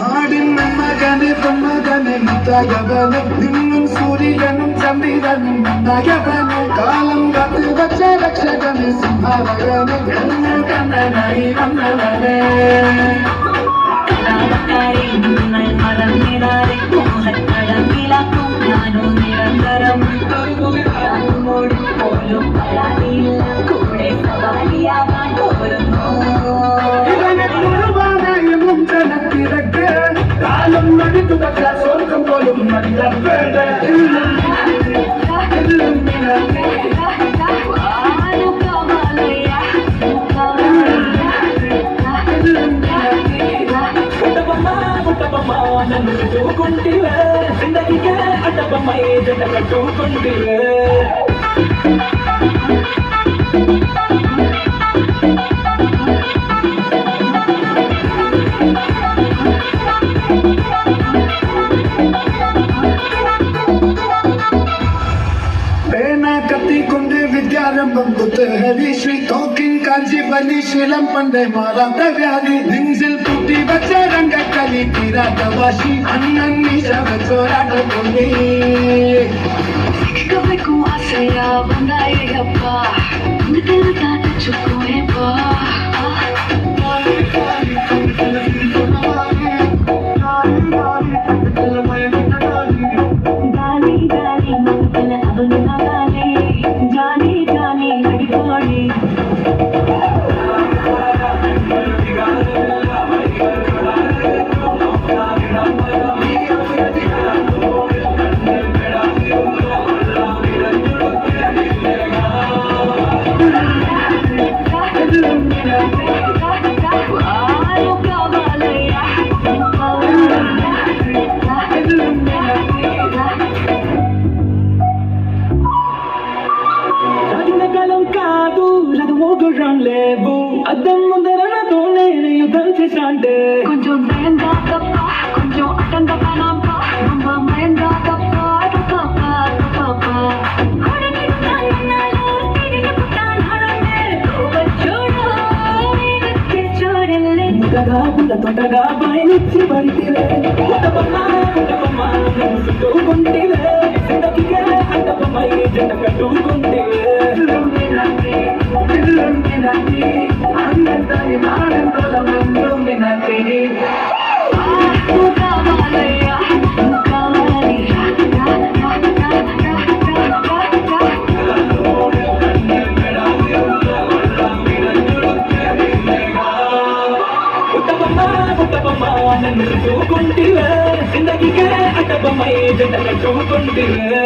ആടിൻ മകനെ മുത്തകവനെ നിന്നും സൂര്യനും ചന്ദ്രനും നഗവനെ കാലം കാത്ത് വച്ച രക്ഷകനെ സിംഹവകനെ കണ്ണനായി വന്നവനെ മറന്നിടാതെ മോഹക്കടങ്ങിലാക്കും ഞാനോ നിരന്തരം പോലും പരാതിയില്ല കൂടെ സവാരിയാവാൻ പോരുന്നു ജനത്തിരക്ക് കാലം നടിത്തുക സ്വർഗം പോലും നടിതപ്പേട് నన్ను చుట్టుకుంటివే జిందగీకే అడ్డబొమ్మై జంట కట్టుకుంటివే കത്തിക്കൊണ്ട് വിദ്യാരംഭം കുത്തുഹരി ശ്രീ തോക്കിൻ കാഞ്ചിപലി ശീലം പണ്ടേ മാറാത്ത വ്യാധി നെഞ്ചിൽ കുട്ടി വച്ച രംഗക്കലി കിരാതവാശി അണ്ണി ശവച്ചോരാടക്കൊണ്ടേ ಸಿಕ್ಕಬೇಕು ಆಸೆಯ ಬಂದಾಯಪ್ಪ ಚುಕ್ಕೋಯಪ್ಪ जानी जानी हड़कोड़ी లేవు అద్దం ముందర నాతో నేను యుద్ధం చేశాంటే కొంచెం భయంగా తప్ప కొంచెం అట్టంగా పనప్ప నమ్మ భయంగా తప్ప తప్ప తప్ప ముద్దగా పుల్ల తొట్టగా పయనిచ్చి పడితివే చుట్టుకుంటివే అడ్డపమ్మై జంట కట్టుకుంటివే అందరి నాడంతోలమందుమినతి కావాలయ్యా కావాలి నన్ను చుట్టుకుంటివే జిందగీకే అడ్డబొమ్మై జంట కట్టుకుంటివే